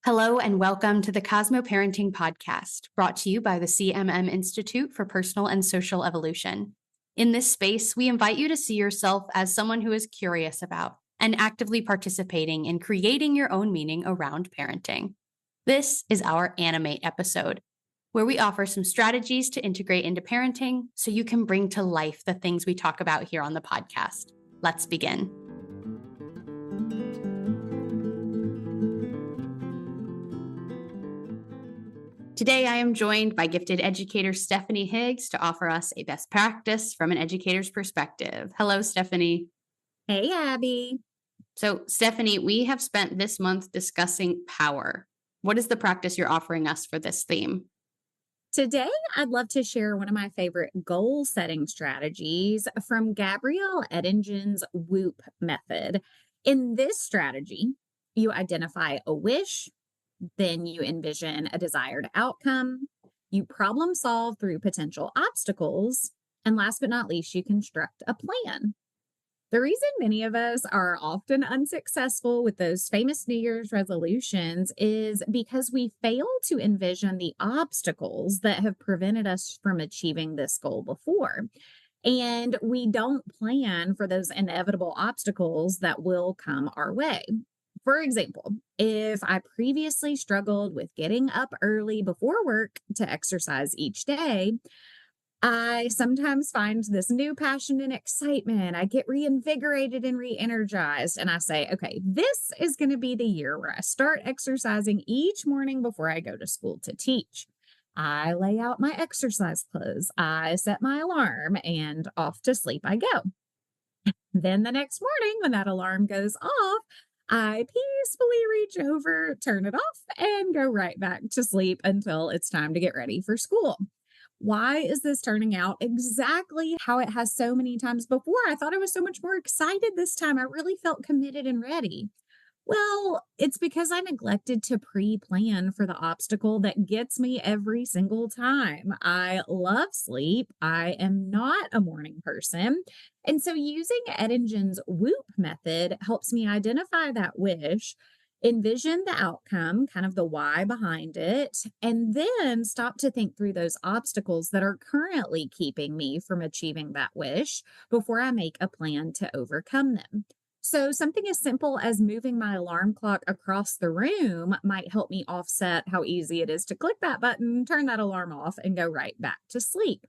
Hello and welcome to the CosmoParenting Podcast, brought to you by the CMM Institute for Personal and Social Evolution. In this space, we invite you to see yourself as someone who is curious about and actively participating in creating your own meaning around parenting. This is our Animate episode, where we offer some strategies to integrate into parenting so you can bring to life the things we talk about here on the podcast. Let's begin. Today, I am joined by gifted educator Stephanie Higgs to offer us a best practice from an educator's perspective. Hello, Stephanie. Hey, Abbie. So, Stephanie, we have spent this month discussing power. What is the practice you're offering us for this theme? Today, I'd love to share one of my favorite goal-setting strategies from Gabrielle Edingen's WOOP Method. In this strategy, you identify a wish, then you envision a desired outcome, you problem solve through potential obstacles, and last but not least, you construct a plan. The reason many of us are often unsuccessful with those famous New Year's resolutions is because we fail to envision the obstacles that have prevented us from achieving this goal before. And we don't plan for those inevitable obstacles that will come our way. For example, if I previously struggled with getting up early before work to exercise each day, I sometimes find this new passion and excitement. I get reinvigorated and re-energized. And I say, okay, this is going to be the year where I start exercising each morning before I go to school to teach. I lay out my exercise clothes. I set my alarm and off to sleep I go. Then the next morning when that alarm goes off, I peacefully reach over, turn it off, and go right back to sleep until it's time to get ready for school. Why is this turning out exactly how it has so many times before? I thought I was so much more excited this time. I really felt committed and ready. Well, it's because I neglected to pre-plan for the obstacle that gets me every single time. I love sleep. I am not a morning person. And so using Edingen's WOOP method helps me identify that wish, envision the outcome, kind of the why behind it, and then stop to think through those obstacles that are currently keeping me from achieving that wish before I make a plan to overcome them. So something as simple as moving my alarm clock across the room might help me offset how easy it is to click that button, turn that alarm off, and go right back to sleep.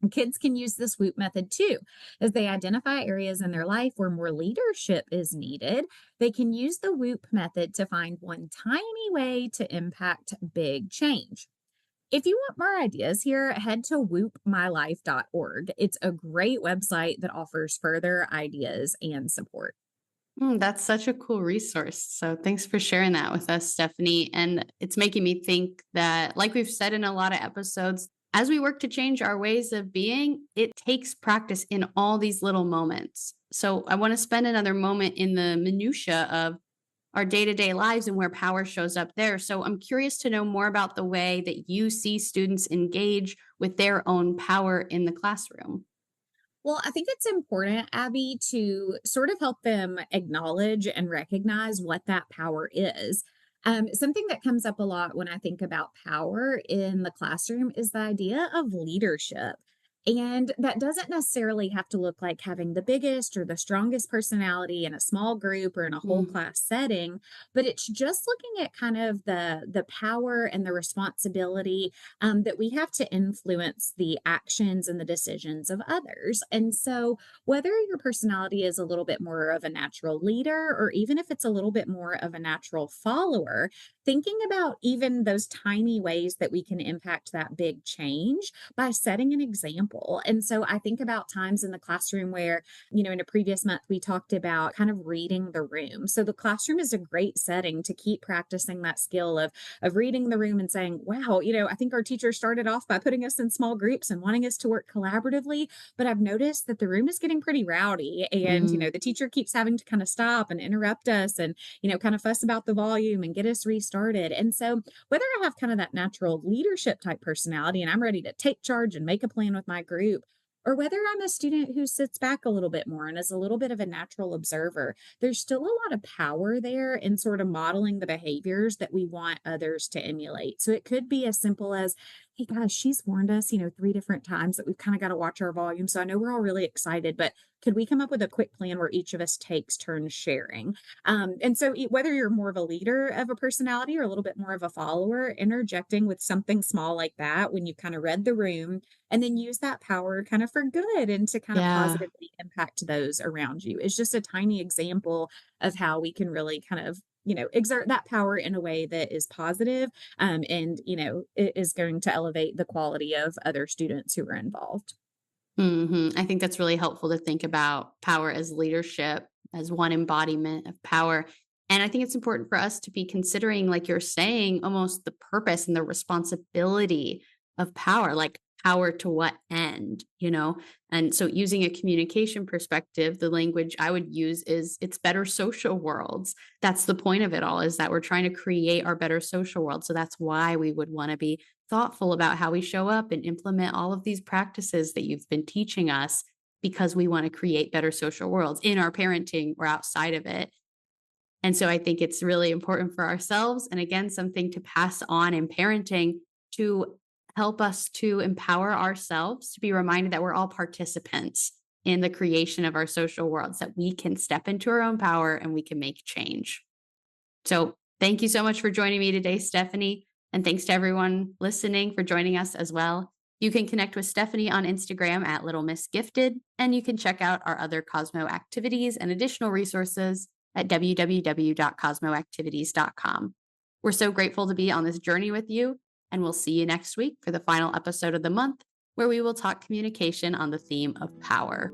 And kids can use this WOOP method too, as they identify areas in their life where more leadership is needed. They can use the WOOP method to find one tiny way to impact big change. If you want more ideas here, head to whoopmylife.org. It's a great website that offers further ideas and support. That's such a cool resource. So thanks for sharing that with us, Stephanie. And it's making me think that, like we've said in a lot of episodes, as we work to change our ways of being, it takes practice in all these little moments. So I want to spend another moment in the minutia of our day-to-day lives and where power shows up there. So I'm curious to know more about the way that you see students engage with their own power in the classroom. Well, I think it's important, Abbie, to sort of help them acknowledge and recognize what that power is. Something that comes up a lot when I think about power in the classroom is the idea of leadership. And that doesn't necessarily have to look like having the biggest or the strongest personality in a small group or in a whole class setting, but it's just looking at kind of the power and the responsibility that we have to influence the actions and the decisions of others. And so whether your personality is a little bit more of a natural leader, or even if it's a little bit more of a natural follower, thinking about even those tiny ways that we can impact that big change by setting an example. And so I think about times in the classroom where, in a previous month, we talked about kind of reading the room. So the classroom is a great setting to keep practicing that skill of reading the room and saying, wow, I think our teacher started off by putting us in small groups and wanting us to work collaboratively. But I've noticed that the room is getting pretty rowdy and, the teacher keeps having to kind of stop and interrupt us and, kind of fuss about the volume and get us restarted. And so whether I have kind of that natural leadership type personality and I'm ready to take charge and make a plan with my group, or whether I'm a student who sits back a little bit more and is a little bit of a natural observer, there's still a lot of power there in sort of modeling the behaviors that we want others to emulate. So it could be as simple as, hey guys, she's warned us, 3 different times that we've kind of got to watch our volume. So I know we're all really excited, but could we come up with a quick plan where each of us takes turns sharing? And so whether you're more of a leader of a personality or a little bit more of a follower, interjecting with something small like that when you kind of read the room, and then use that power kind of for good and to kind of Yeah. positively impact those around you is just a tiny example of how we can really kind of exert that power in a way that is positive, and it is going to elevate the quality of other students who are involved. I think that's really helpful to think about power as leadership, as one embodiment of power. And I think it's important for us to be considering, like you're saying, almost the purpose and the responsibility of power, like power to what end? And so, using a communication perspective, the language I would use is it's better social worlds. That's the point of it all, is that we're trying to create our better social world. So, that's why we would want to be thoughtful about how we show up and implement all of these practices that you've been teaching us, because we want to create better social worlds in our parenting or outside of it. And so I think it's really important for ourselves. And again, something to pass on in parenting to help us to empower ourselves, to be reminded that we're all participants in the creation of our social worlds, that we can step into our own power and we can make change. So thank you so much for joining me today, Stephanie. And thanks to everyone listening for joining us as well. You can connect with Stephanie on Instagram at littlemissgifted, and you can check out our other Cosmo activities and additional resources at www.cosmoactivities.com. We're so grateful to be on this journey with you, and we'll see you next week for the final episode of the month, where we will talk communication on the theme of power.